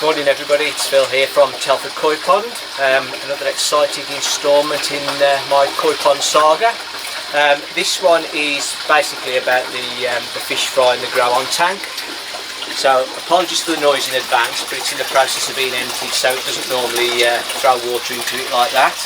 Morning everybody, it's Phil here from Telford Koi Pond. Another exciting instalment in my koi pond saga. This one is basically about the fish fry and the grow on tank. So apologies for the noise in advance, but it's in the process of being emptied, so it doesn't normally throw water into it like that.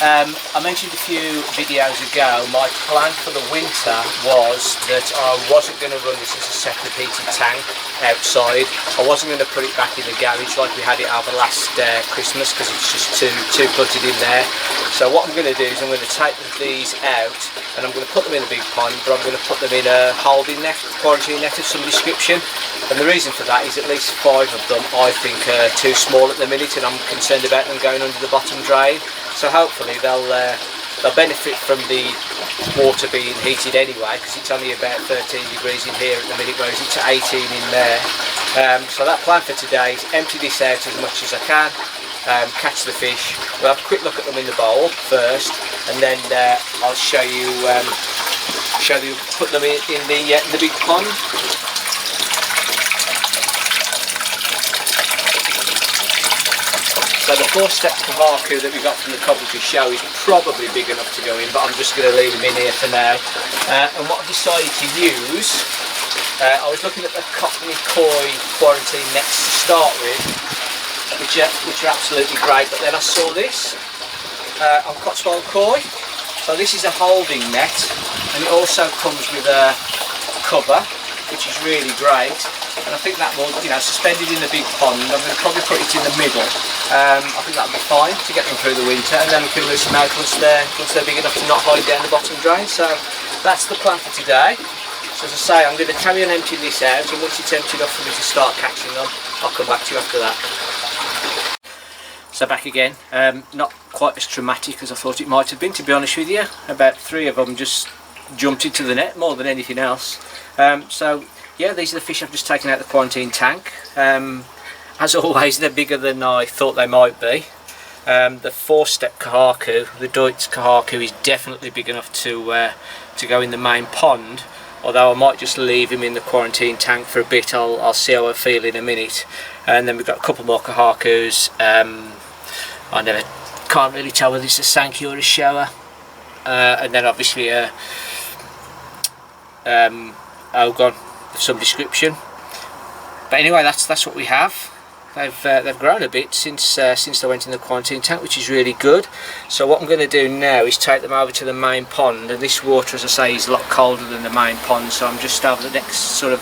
I mentioned a few videos ago, my plan for the winter was that I wasn't going to run this as a separate heated tank outside. I wasn't going to put it back in the garage like we had it over last Christmas, because it's just too cluttered in there. So what I'm going to do is I'm going to take these out and I'm going to put them in a big pond, but I'm going to put them in a holding net, quarantine net of some description. And the reason for that is at least 5 of them I think are too small at the minute, and I'm concerned about them going under the bottom drain. So hopefully they'll benefit from the water being heated anyway, because it's only about 13 degrees in here at the minute, whereas it's 18 in there. So that plan for today is empty this out as much as I can, catch the fish. We'll have a quick look at them in the bowl first, and then I'll show you put them in the big pond. So the 4-step kahaku that we got from the Coventry show is probably big enough to go in, but I'm just going to leave them in here for now. And what I've decided to use, I was looking at the Cockney Koi quarantine nets to start with, which are absolutely great, but then I saw this on Cotswold Koi. So this is a holding net, and it also comes with a cover, which is really great. And I think that will, suspended in the big pond, I'm going to probably put it in the middle. I think that'll be fine to get them through the winter, and then we can lose them out once they're big enough to not hide down the bottom drain. So that's the plan for today. So as I say, I'm going to carry on emptying this out, and once it's emptied enough for me to start catching them, I'll come back to you after that. So back again, not quite as traumatic as I thought it might have been, to be honest with you. About 3 of them just jumped into the net more than anything else. So yeah, these are the fish I've just taken out the quarantine tank. As always, they're bigger than I thought they might be. The 4-step kahaku, the Deutz kahaku, is definitely big enough to go in the main pond. Although I might just leave him in the quarantine tank for a bit. I'll see how I feel in a minute. And then we've got a couple more kahakus. I can't really tell whether it's a Sankey or a shower. And then obviously a Ogon of some description. But anyway, that's what we have. They've grown a bit since they went in the quarantine tank, which is really good. So what I'm going to do now is take them over to the main pond, and this water, as I say, is a lot colder than the main pond. So I'm just over the next sort of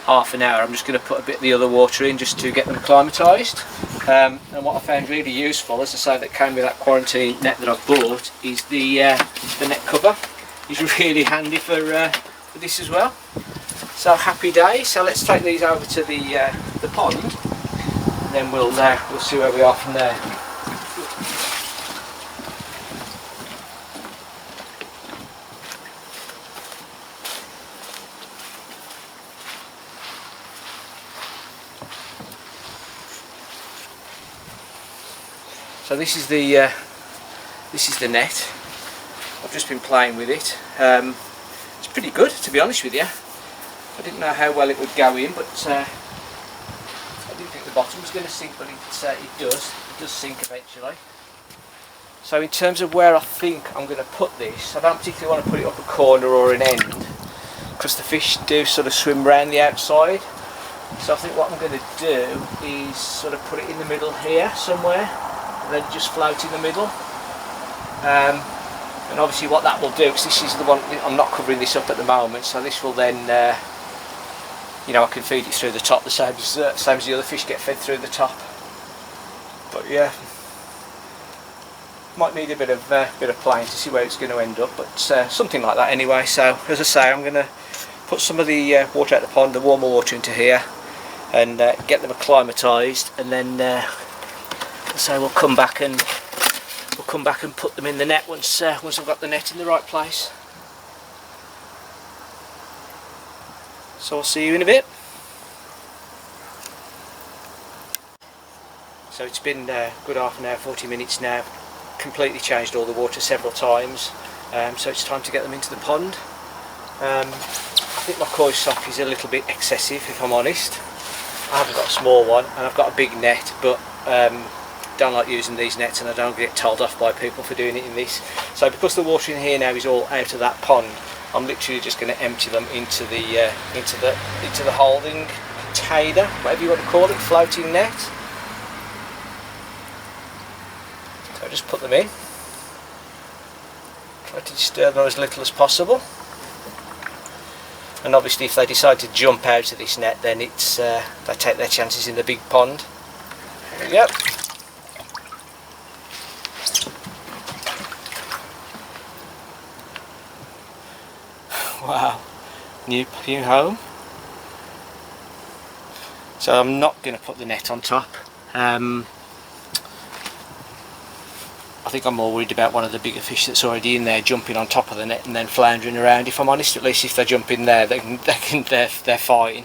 half an hour, I'm just going to put a bit of the other water in just to get them acclimatised. And what I found really useful, as I say, that came with that quarantine net that I've bought, is the net cover. Is really handy for this as well. So happy day. So let's take these over to the pond, and then we'll see where we are from there. So this is the net. I've just been playing with it. It's pretty good, to be honest with you. I didn't know how well it would go in, but I didn't think the bottom was going to sink, but it does sink eventually. So in terms of where I think I'm going to put this, I don't particularly want to put it up a corner or an end, because the fish do sort of swim around the outside. So I think what I'm going to do is sort of put it in the middle here somewhere, and then just float in the middle. And obviously what that will do, because this is the one, I'm not covering this up at the moment, so this will then I can feed it through the top, the same as the other fish get fed through the top. But yeah, might need a bit of playing to see where it's going to end up, but something like that anyway. So as I say, I'm going to put some of the water out of the pond, the warmer water, into here, and get them acclimatised, and then so we'll come back and put them in the net once I've got the net in the right place. So I'll see you in a bit. So it's been a good half an hour, 40 minutes now. Completely changed all the water several times. So it's time to get them into the pond. I think my koi sock is a little bit excessive, if I'm honest. I haven't got a small one, and I've got a big net, but don't like using these nets, and I don't get told off by people for doing it in this. So because the water in here now is all out of that pond, I'm literally just going to empty them into the holding container, whatever you want to call it, floating net. So I just put them in. Try to disturb them as little as possible. And obviously, if they decide to jump out of this net, then it's they take their chances in the big pond. There we go. Wow, new home. So I'm not going to put the net on top. I think I'm more worried about one of the bigger fish that's already in there jumping on top of the net and then floundering around. If I'm honest, at least if they jump in there, they're fine.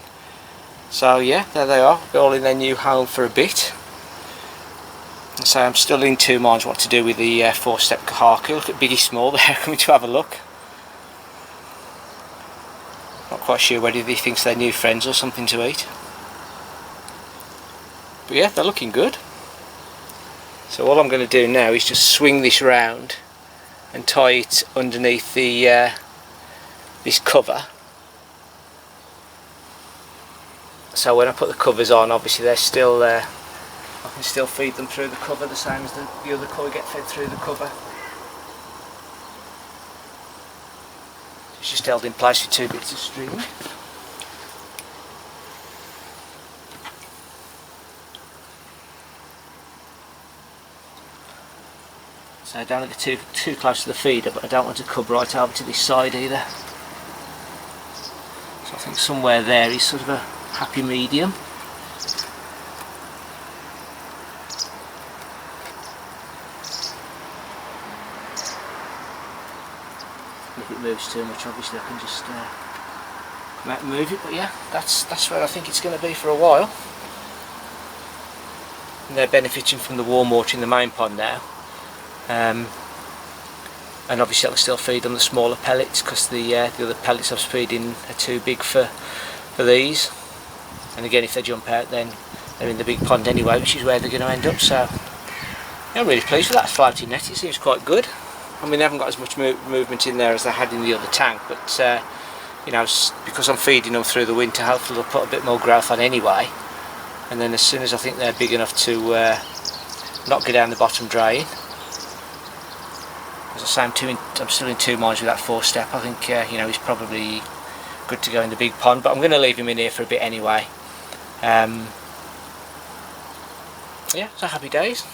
So yeah, there they are. They're all in their new home for a bit. So I'm still in two minds what to do with the 4-step kahaka. Look at Biggie Small there coming to have a look. Not quite sure whether he thinks they're new friends or something to eat. But yeah, they're looking good. So all I'm going to do now is just swing this round and tie it underneath the this cover. So when I put the covers on, obviously they're still I can still feed them through the cover the same as the other koi get fed through the cover. It's just held in place with 2 bits of string. So I don't want to get too close to the feeder, but I don't want to cub right over to this side either. So I think somewhere there is sort of a happy medium. If it moves too much, obviously I can just come out and move it. But yeah, that's where I think it's going to be for a while. And they're benefiting from the warm water in the main pond now. And obviously I'll still feed them the smaller pellets because the other pellets I'm feeding are too big for these. And again, if they jump out, then they're in the big pond anyway, which is where they're going to end up. So yeah, I'm really pleased with that floating net. It seems quite good. I mean, they haven't got as much movement in there as they had in the other tank, but you know, because I'm feeding them through the winter, hopefully they'll put a bit more growth on anyway. And then as soon as I think they're big enough to not go down the bottom drain. As I say, I'm still in 2 minds with that 4-step. I think you know, he's probably good to go in the big pond, but I'm going to leave him in here for a bit anyway. Yeah, so happy days,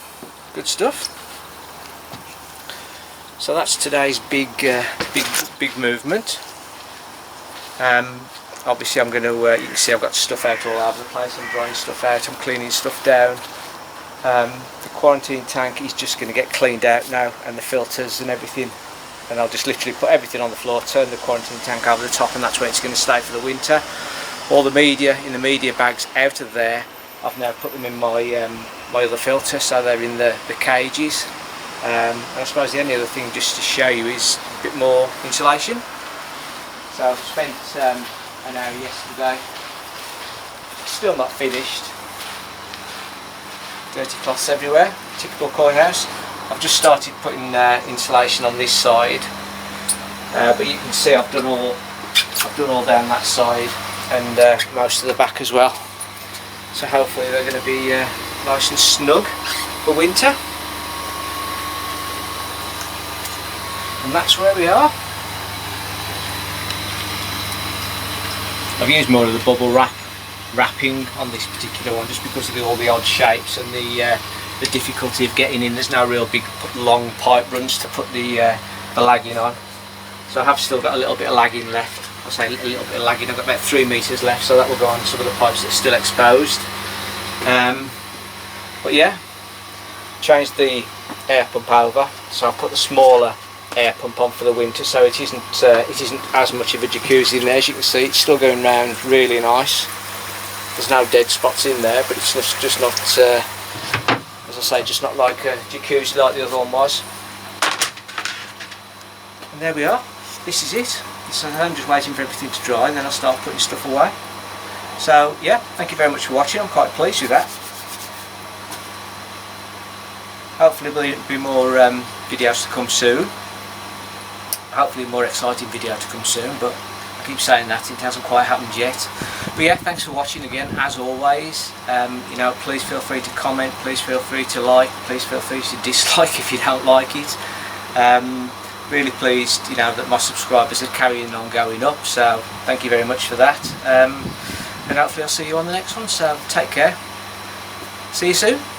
good stuff. So that's today's big movement. Obviously, I'm going to. You can see I've got stuff out all over the place. I'm drying stuff out. I'm cleaning stuff down. The quarantine tank is just going to get cleaned out now, and the filters and everything, and I'll just literally put everything on the floor, turn the quarantine tank over the top, and that's where it's going to stay for the winter. All the media in the media bags out of there, I've now put them in my my other filter, so they're in the cages. And I suppose the only other thing just to show you is a bit more insulation. So I've spent an hour yesterday, still not finished. Dirty cloths everywhere, typical koi house. I've just started putting insulation on this side, but you can see I've done all down that side and most of the back as well. So hopefully they're going to be nice and snug for winter. And that's where we are. I've used more of the bubble wrapping on this particular one just because of all the odd shapes and the difficulty of getting in. There's no real big long pipe runs to put the lagging on, so I have still got a little bit of lagging left. I say a little bit of lagging. I've got about 3 meters left, so that will go on some of the pipes that are still exposed. But yeah, changed the air pump over, so I'll put the smaller air pump on for the winter, so it isn't as much of a jacuzzi in there. As you can see, it's still going round really nice. There's no dead spots in there, but it's just not, as I say, just not like a jacuzzi like the other one was. And there we are. This is it. So I'm just waiting for everything to dry, and then I'll start putting stuff away. So yeah, thank you very much for watching. I'm quite pleased with that. Hopefully there'll be more videos to come soon. Hopefully a more exciting video to come soon, but I keep saying that, it hasn't quite happened yet. But yeah, thanks for watching again, as always. You know, please feel free to comment, please feel free to like, please feel free to dislike if you don't like it. Really pleased, you know, that my subscribers are carrying on going up, so thank you very much for that. And hopefully I'll see you on the next one, so take care. See you soon.